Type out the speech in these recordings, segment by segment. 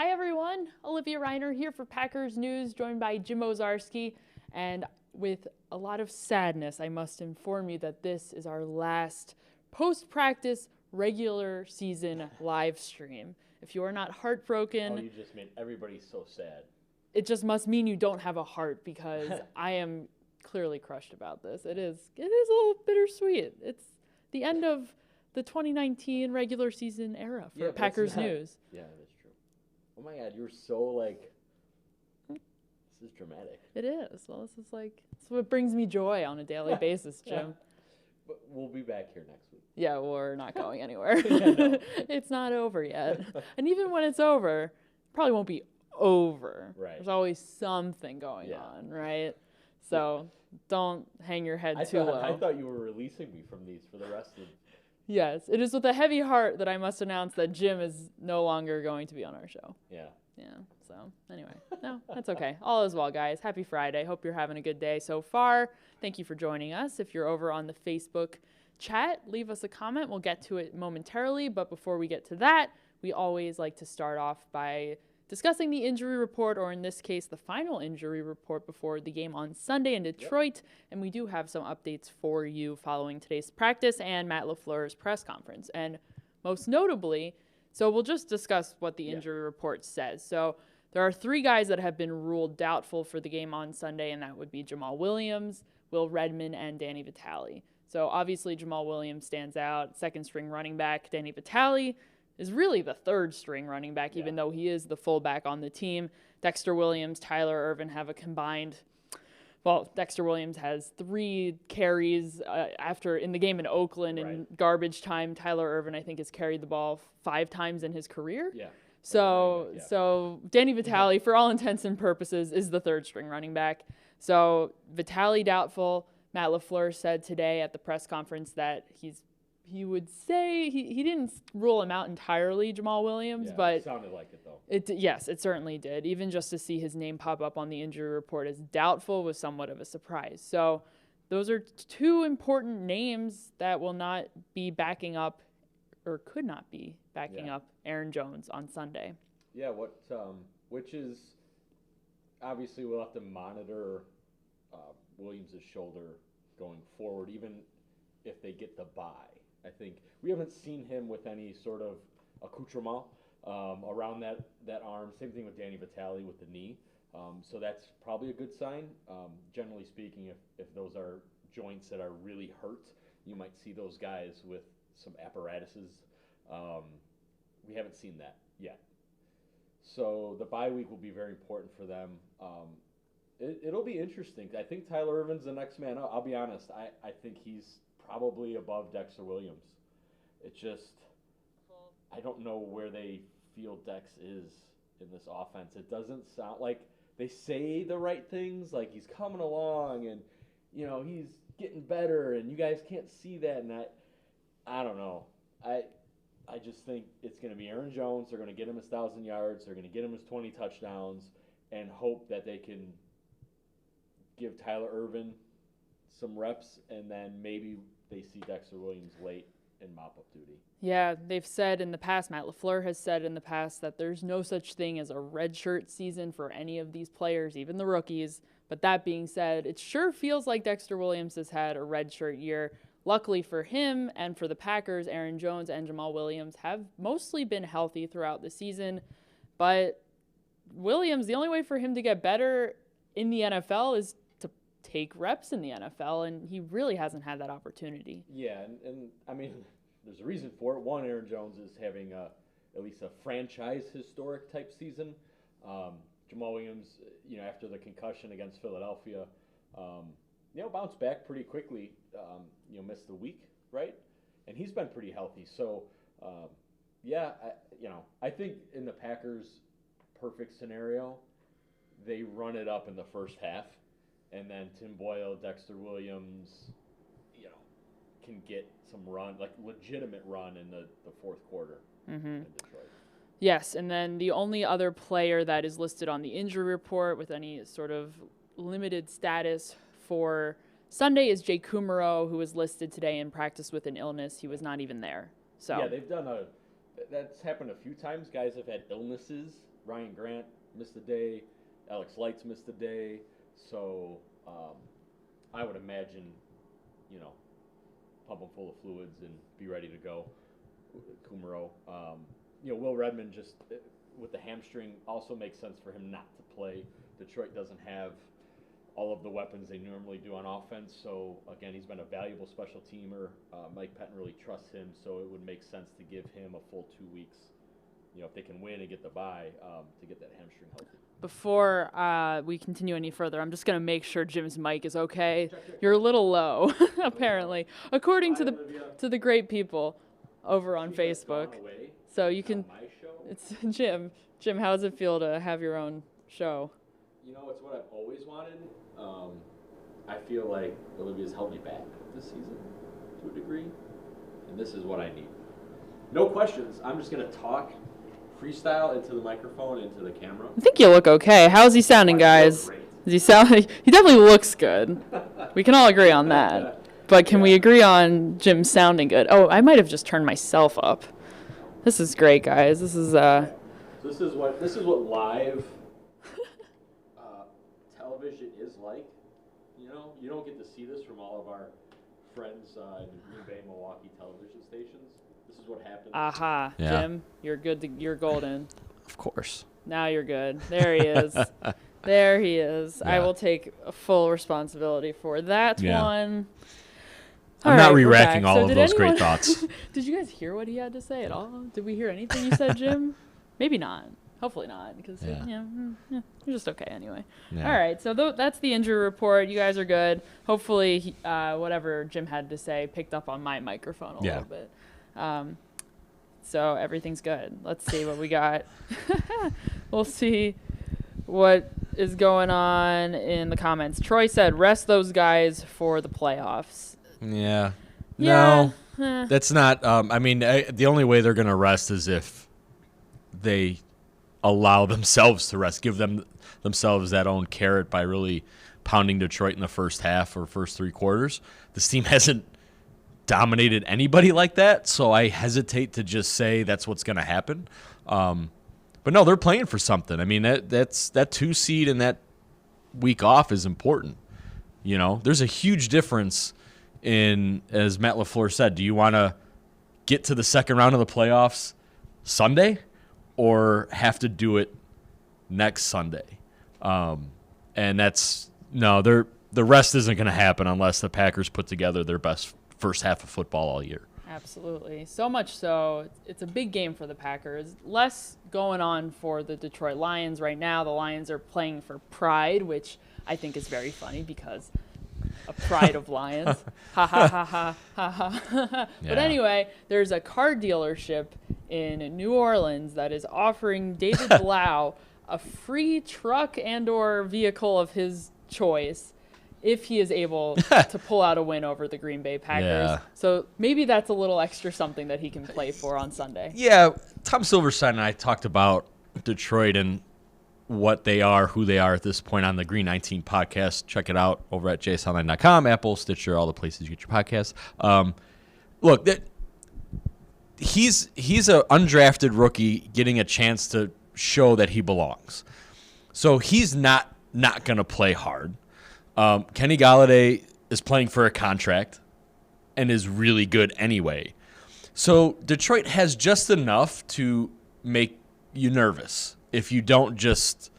Hi everyone, Olivia Reiner here for Packers News, joined by Jim Ozarski, and with a lot of sadness, I must inform you that this is our last post-practice regular season live stream. If you are not heartbroken, Oh, you just made everybody so sad. it just must mean you don't have a heart, because I am clearly crushed about this. It is a little bittersweet. It's the end of the 2019 regular season era for Packers News. Yeah, that's true. Oh my God, you're so this is dramatic. It is. Well, this is it's what brings me joy on a daily basis, Jim. But we'll be back here next week. Yeah, we're not going anywhere. No. It's not over yet. And even when it's over, it probably won't be over. Right. There's always something going on, right? So don't hang your head too low. I thought you were releasing me from these for the rest of. Yes, it is with a heavy heart that I must announce that Jim is no longer going to be on our show. Yeah. Yeah, so anyway, no, that's okay. All is well, guys. Happy Friday. Hope you're having a good day so far. Thank you for joining us. If you're over on the Facebook chat, leave us a comment. We'll get to it momentarily, but before we get to that, we always like to start off by discussing the injury report, or in this case, the final injury report before the game on Sunday in Detroit. Yep. And we do have some updates for you following today's practice and Matt LaFleur's press conference. And most notably, so we'll just discuss what the injury report says. So there are 3 guys that have been ruled doubtful for the game on Sunday, and that would be Jamal Williams, Will Redmond, and Danny Vitale. So obviously Jamal Williams stands out, second-string running back. Danny Vitale is really the third-string running back, even though he is the fullback on the team. Dexter Williams, Tyler Ervin have a combined, Dexter Williams has 3 carries in the game in Oakland in garbage time. Tyler Ervin, I think, has carried the ball 5 times in his career. Yeah. So Danny Vitale, for all intents and purposes, is the third-string running back. So Vitale doubtful. Matt LaFleur said today at the press conference that he would say he didn't rule him out entirely, Jamal Williams, but it sounded like it though. Yes, it certainly did. Even just to see his name pop up on the injury report as doubtful was somewhat of a surprise. So those are 2 important names that will not be backing up, or could not be backing up, Aaron Jones on Sunday. Yeah, which is obviously we'll have to monitor Williams' shoulder going forward, even if they get the bye. I think we haven't seen him with any sort of accoutrement around that arm. Same thing with Danny Vitale with the knee. So that's probably a good sign. Generally speaking, if those are joints that are really hurt, you might see those guys with some apparatuses. We haven't seen that yet. So the bye week will be very important for them. It'll be interesting. I think Tyler Ervin's the next man up. I'll be honest. I think he's probably above Dexter Williams. It's just, I don't know where they feel Dex is in this offense. It doesn't sound like they say the right things, like he's coming along and, he's getting better and you guys can't see that. And I don't know. I just think it's going to be Aaron Jones. They're going to get him his 1,000 yards. They're going to get him his 20 touchdowns and hope that they can give Tyler Ervin some reps, and then maybe they see Dexter Williams late in mop-up duty. Yeah, they've said in the past, Matt LaFleur has said in the past, that there's no such thing as a redshirt season for any of these players, even the rookies. But that being said, it sure feels like Dexter Williams has had a redshirt year. Luckily for him and for the Packers, Aaron Jones and Jamal Williams have mostly been healthy throughout the season. But Williams, the only way for him to get better in the NFL is to take reps in the NFL, and he really hasn't had that opportunity. Yeah, and I mean, there's a reason for it. One, Aaron Jones is having at least a franchise historic type season. Jamal Williams, after the concussion against Philadelphia, bounced back pretty quickly. Missed the week, right? And he's been pretty healthy. So, I think in the Packers' perfect scenario, they run it up in the first half, and then Tim Boyle, Dexter Williams, can get some run, like legitimate run in the fourth quarter in Detroit. Yes, and then the only other player that is listed on the injury report with any sort of limited status for Sunday is Jay Kumaro, who was listed today in practice with an illness. He was not even there. So yeah, they've done that's happened a few times. Guys have had illnesses Ryan Grant missed a day. Alex Lights missed a day. So I would imagine, pump them full of fluids and be ready to go. Kumaro. Will Redmond just with the hamstring also makes sense for him not to play. Detroit doesn't have all of the weapons they normally do on offense. So, again, he's been a valuable special teamer. Mike Pettin really trusts him, so it would make sense to give him a full 2 weeks, if they can win and get the bye, to get that hamstring healthy. Before we continue any further, I'm just going to make sure Jim's mic is okay. You're a little low, apparently, according to the great people over on Facebook. So you can. It's Jim. Jim, how does it feel to have your own show? It's what I've always wanted. I feel like Olivia's held me back this season to a degree, and this is what I need. No questions. I'm just going to talk freestyle into the microphone, into the camera. I think you look okay. How's he sounding, guys? Does he sound? He definitely looks good. We can all agree on that. But can we agree on Jim sounding good? Oh, I might have just turned myself up. This is great, guys. This is This is what live television is like. You don't get to see this from all of our friends in the Green Bay, Milwaukee television stations. This is what happens. Aha, yeah. Jim, you're good. You're golden. Of course. Now you're good. There he is. There he is. Yeah. I will take full responsibility for that one. I'm not re-racking all of those great thoughts. Did you guys hear what he had to say at all? Did we hear anything you said, Jim? Maybe not. Hopefully not, because you're just okay anyway. Yeah. All right, so that's the injury report. You guys are good. Hopefully, whatever Jim had to say picked up on my microphone a little bit. So everything's good. Let's see what we got. We'll see what is going on in the comments. Troy said, rest those guys for the playoffs. Yeah. No, that's not. The only way they're going to rest is if they allow themselves to rest, give themselves that own carrot by really pounding Detroit in the first half or first three quarters. This team hasn't dominated anybody like that, so I hesitate to just say that's what's going to happen. But no, they're playing for something. I mean, that 2 seed and that week off is important. There's a huge difference in, as Matt LaFleur said, do you want to get to the second round of the playoffs Sunday or have to do it next Sunday? And the rest isn't going to happen unless the Packers put together their best first half of football all year. Absolutely. So much so, it's a big game for the Packers. Less going on for the Detroit Lions right now. The Lions are playing for pride, which I think is very funny because a pride of Lions. Ha, ha, ha, ha, ha, ha. But anyway, there's a car dealership in New Orleans that is offering David Blau a free truck and or vehicle of his choice if he is able to pull out a win over the Green Bay Packers. Yeah. So maybe that's a little extra something that he can play for on Sunday. Yeah, Tom Silverstein and I talked about Detroit and what they are, who they are at this point on the Green 19 podcast. Check it out over at jsonline.com, Apple, Stitcher, all the places you get your podcasts. Look, he's an undrafted rookie getting a chance to show that he belongs. So he's not going to play hard. Kenny Golladay is playing for a contract and is really good anyway. So Detroit has just enough to make you nervous if you don't just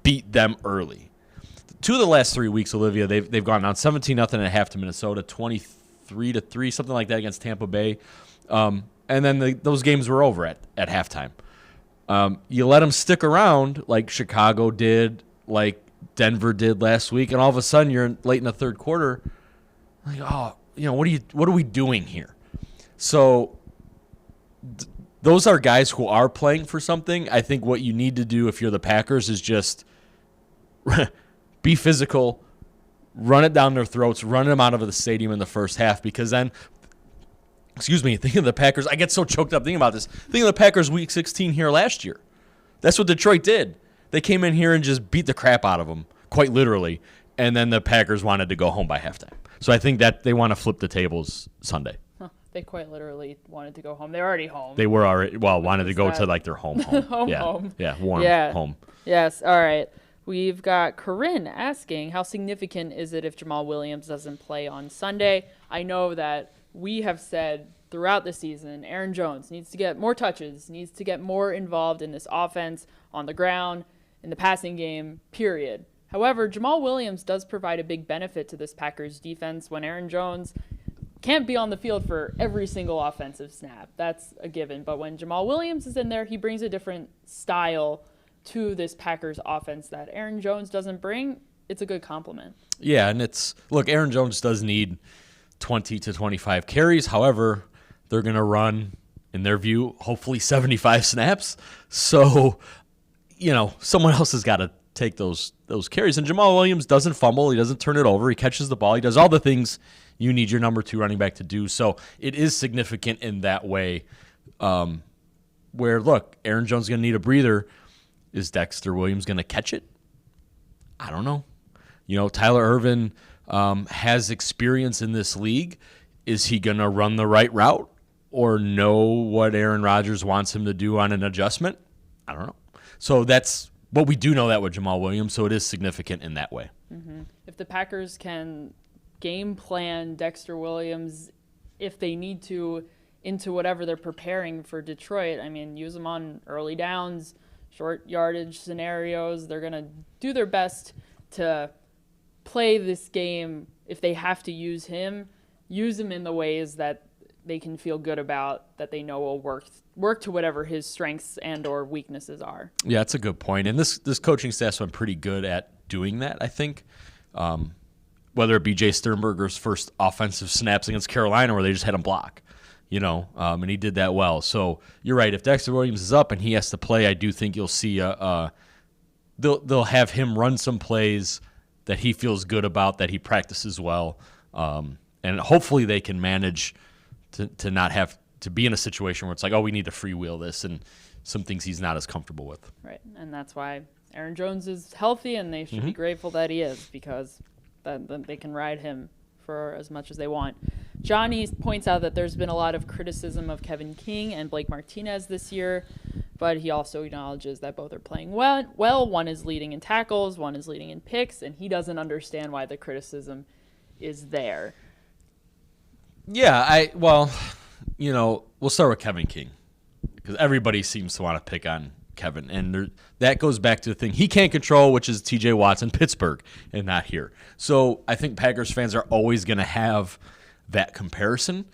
beat them early. 2 of the last 3 weeks, Olivia, they've gone down 17-0 at half to Minnesota, 23-3, something like that against Tampa Bay. And then those games were over at halftime. You let them stick around like Chicago did, like Denver did last week, and all of a sudden you're late in the third quarter. Like, what are we doing here? So those are guys who are playing for something. I think what you need to do if you're the Packers is just be physical, run it down their throats, run them out of the stadium in the first half, because then, thinking of the Packers, I get so choked up thinking about this. Thinking of the Packers week 16 here last year. That's what Detroit did. They came in here and just beat the crap out of them, quite literally, and then the Packers wanted to go home by halftime. So I think that they want to flip the tables Sunday. They quite literally wanted to go home. They're already home. They were already wanted to go to like their home. home. Warm Yeah. home. Yes. All right. We've got Corinne asking, how significant is it if Jamal Williams doesn't play on Sunday? I know that we have said throughout the season, Aaron Jones needs to get more touches, needs to get more involved in this offense, on the ground, in the passing game, period. However, Jamal Williams does provide a big benefit to this Packers defense when Aaron Jones can't be on the field for every single offensive snap. That's a given. But when Jamal Williams is in there, he brings a different style to this Packers offense that Aaron Jones doesn't bring. It's a good compliment. Yeah, and Aaron Jones does need 20 to 25 carries. However, they're going to run, in their view, hopefully 75 snaps. So, someone else has got to take those carries. And Jamal Williams doesn't fumble. He doesn't turn it over. He catches the ball. He does all the things you need your number 2 running back to do. So it is significant in that way where, look, Aaron Jones is going to need a breather. Is Dexter Williams going to catch it? I don't know. Tyler Ervin has experience in this league. Is he going to run the right route or know what Aaron Rodgers wants him to do on an adjustment? I don't know. So but we do know that with Jamal Williams, so it is significant in that way. Mm-hmm. If the Packers can game plan Dexter Williams, if they need to, into whatever they're preparing for Detroit, use them on early downs, short yardage scenarios. They're going to do their best to play this game. If they have to use him in the ways that they can feel good about, that they know will work to whatever his strengths and or weaknesses are. Yeah, that's a good point. And this coaching staff's been pretty good at doing that, I think. Whether it be Jay Sternberger's first offensive snaps against Carolina where they just had him block, and he did that well. So you're right. If Dexter Williams is up and he has to play, I do think you'll see they'll have him run some plays that he feels good about, that he practices well. And hopefully they can manage to not have to be in a situation where it's like, oh, we need to freewheel this, and some things he's not as comfortable with. Right, and that's why Aaron Jones is healthy, and they should be grateful that he is, because then they can ride him for as much as they want. Johnny points out that there's been a lot of criticism of Kevin King and Blake Martinez this year, but he also acknowledges that both are playing well. One is leading in tackles, one is leading in picks, and he doesn't understand why the criticism is there. Yeah, we'll start with Kevin King, because everybody seems to want to pick on Kevin, and that goes back to the thing he can't control, which is TJ Watt's in Pittsburgh and not here. So I think Packers fans are always going to have that comparison,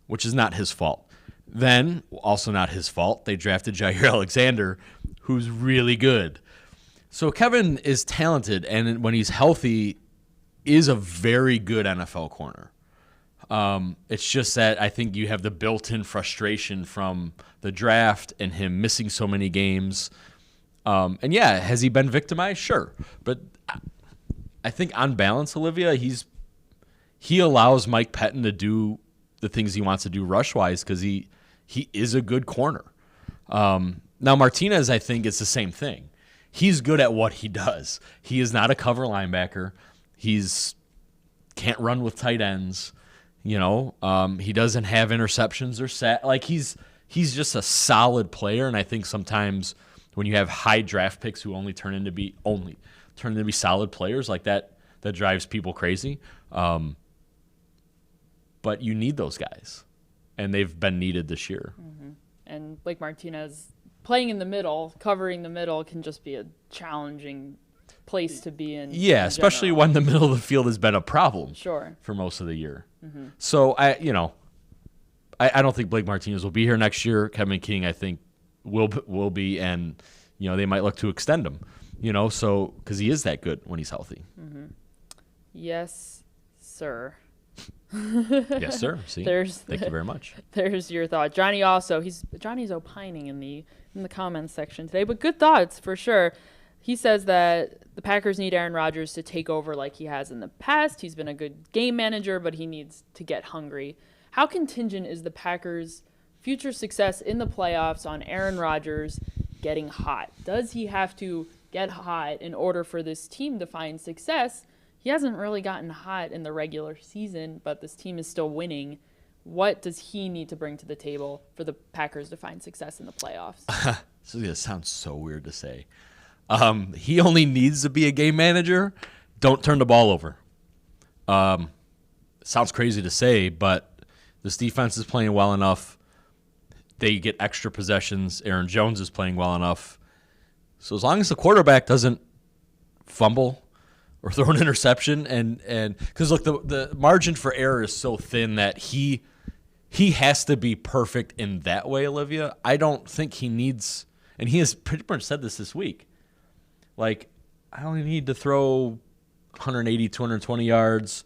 which is not his fault. Then, also not his fault, they drafted Jair Alexander, who's really good. So Kevin is talented, and when he's healthy, is a very good NFL corner. It's just that I think you have the built-in frustration from the draft and him missing so many games. And yeah, has he been victimized? Sure. But I think on balance, Olivia, he allows Mike Pettin to do the things he wants to do rush-wise because he is a good corner. Now, Martinez, I think, is the same thing. He's good at what he does. He is not a cover linebacker. He's can't run with tight ends. He doesn't have interceptions or set. Like he's just a solid player, and I think sometimes when you have high draft picks who only turn into be solid players like that drives people crazy. But you need those guys, and they've been needed this year. Mm-hmm. And Blake Martinez playing in the middle, covering the middle, can just be a challenging place to be in. Yeah, especially when the middle of the field has been a problem. Sure. For most of the year. Mm-hmm. So I don't think Blake Martinez will be here next year. Kevin King, I think, will be, and they might look to extend him. So because he is that good when he's healthy. Mm-hmm. Yes, sir. Yes, sir. See, thank you very much. There's your thought, Johnny. Also, Johnny's opining in the comments section today, but good thoughts for sure. He says that the Packers need Aaron Rodgers to take over like he has in the past. He's been a good game manager, but he needs to get hungry. How contingent is the Packers' future success in the playoffs on Aaron Rodgers getting hot? Does he have to get hot in order for this team to find success? He hasn't really gotten hot in the regular season, but this team is still winning What does he need to bring to the table for the Packers to find success in the playoffs? This is going to sound so weird to say. He only needs to be a game manager. Don't turn the ball over. Sounds crazy to say, but this defense is playing well enough. They get extra possessions. Aaron Jones is playing well enough. So as long as the quarterback doesn't fumble or throw an interception, and because look, the margin for error is so thin that he has to be perfect in that way, Olivia. I don't think he needs, and he has pretty much said this week, like, I only need to throw 180, 220 yards,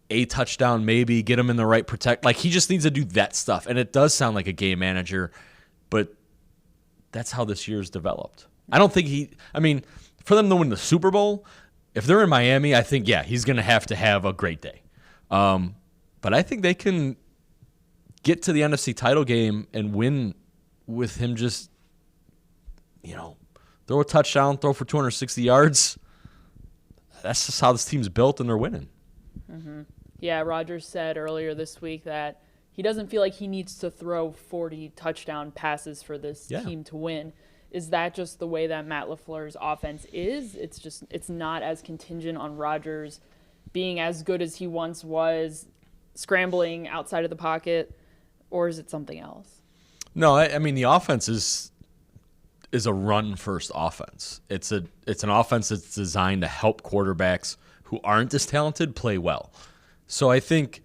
a touchdown maybe, get him in the right protect. Like, he just needs to do that stuff. And it does sound like a game manager, but that's how this year's developed. I don't think for them to win the Super Bowl, if they're in Miami, I think, yeah, he's going to have a great day. But I think they can get to the NFC title game and win with him just, throw a touchdown, throw for 260 yards. That's just how this team's built, and they're winning. Mm-hmm. Yeah, Rodgers said earlier this week that he doesn't feel like he needs to throw 40 touchdown passes for this team to win. Is that just the way that Matt LaFleur's offense is? It's not as contingent on Rodgers being as good as he once was, scrambling outside of the pocket, or is it something else? No, I mean the offense is a run-first offense. It's an offense that's designed to help quarterbacks who aren't as talented play well. So I think,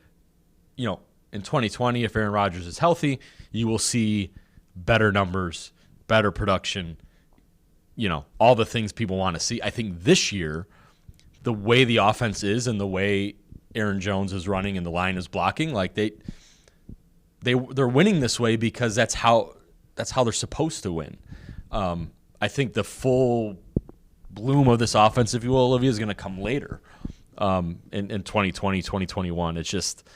in 2020, if Aaron Rodgers is healthy, you will see better numbers, better production, all the things people want to see. I think this year, the way the offense is and the way Aaron Jones is running and the line is blocking, like they're winning this way because that's how they're supposed to win. I think the full bloom of this offense, if you will, Olivia, is going to come later in 2020, 2021. It's just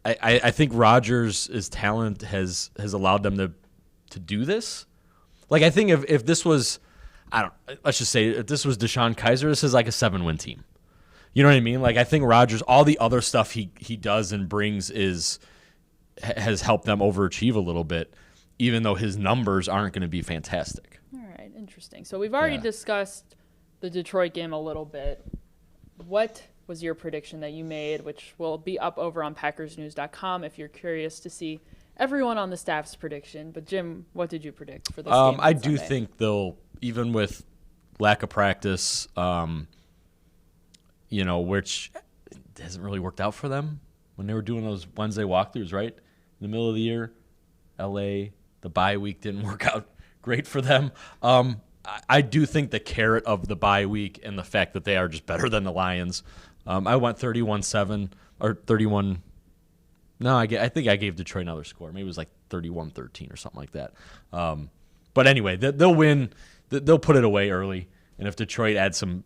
I think Rodgers' talent has allowed them to do this. Like, I think if this was, let's just say if this was Deshaun Kaiser, this is like a 7-win team. You know what I mean? Like, I think Rodgers, all the other stuff he does and brings has helped them overachieve a little bit, even though his numbers aren't going to be fantastic. All right, interesting. So we've already discussed the Detroit game a little bit. What was your prediction that you made, which will be up over on PackersNews.com if you're curious to see everyone on the staff's prediction? But Jim, what did you predict for this game? I do think they'll, even with lack of practice, which hasn't really worked out for them when they were doing those Wednesday walkthroughs, right? In the middle of the year, LA, the bye week didn't work out great for them. I do think the carrot of the bye week and the fact that they are just better than the Lions. I went 31-7 or 31. No, I think I gave Detroit another score. Maybe it was like 31-13 or something like that. But anyway, they'll win. They'll put it away early. And if Detroit adds some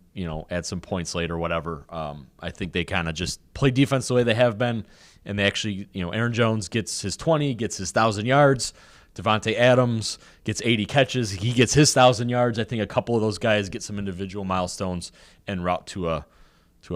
points late or whatever, I think they kind of just play defense the way they have been. And they actually, Aaron Jones gets his 20, gets his 1,000 yards. Devontae Adams gets 80 catches. He gets his 1,000 yards. I think a couple of those guys get some individual milestones en route to a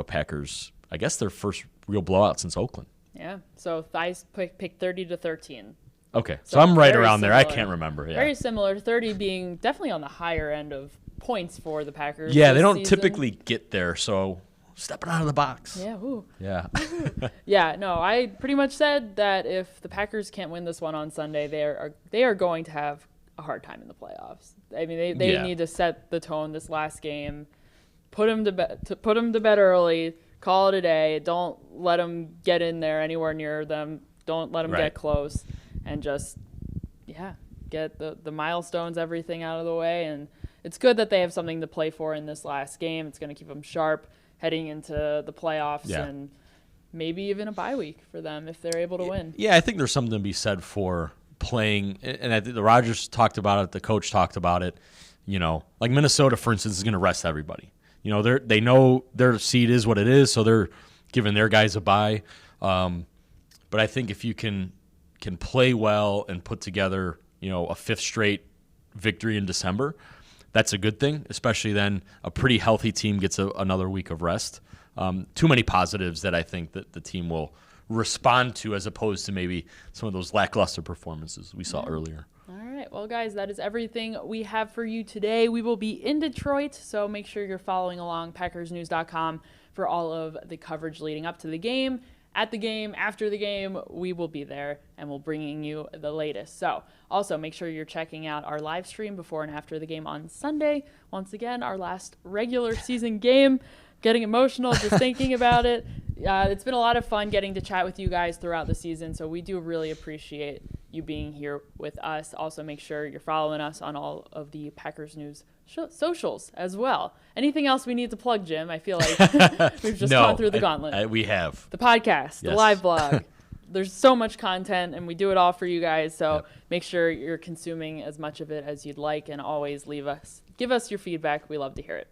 Packers, I guess their first real blowout since Oakland. Yeah. So Thies picked 30-13. Okay. So I'm right around there. I can't remember. Yeah. Very similar. 30 being definitely on the higher end of points for the Packers. Yeah, they don't typically get there, so stepping out of the box. Yeah. Ooh. Yeah. Yeah. No, I pretty much said that if the Packers can't win this one on Sunday, they are going to have a hard time in the playoffs. I mean, they need to set the tone this last game, put them to bed early, call it a day. Don't let them get in there anywhere near them. Don't let them get close, and just get the milestones, everything out of the way. And it's good that they have something to play for in this last game. It's going to keep them sharp heading into the playoffs and maybe even a bye week for them if they're able to win. Yeah, I think there's something to be said for playing, and I think the Rodgers talked about it, the coach talked about it. Like Minnesota, for instance, is going to rest everybody. They know their seed is what it is, so they're giving their guys a bye. But I think if you can play well and put together, a fifth straight victory in December, that's a good thing, especially then a pretty healthy team gets another week of rest. Too many positives that I think that the team will respond to, as opposed to maybe some of those lackluster performances we saw earlier. All right. Well, guys, that is everything we have for you today. We will be in Detroit, so make sure you're following along PackersNews.com for all of the coverage leading up to the game. At the game, after the game, we will be there and we'll bringing you the latest. So also make sure you're checking out our live stream before and after the game on Sunday. Once again, our last regular season game. Getting emotional just thinking about it. It's been a lot of fun getting to chat with you guys throughout the season, so we do really appreciate you being here with us. Also, make sure you're following us on all of the Packers News socials as well. Anything else we need to plug, Jim? I feel like we've just gone through the gauntlet. We have. The podcast, the live blog. There's so much content, and we do it all for you guys, so make sure you're consuming as much of it as you'd like, and always give us your feedback. We love to hear it.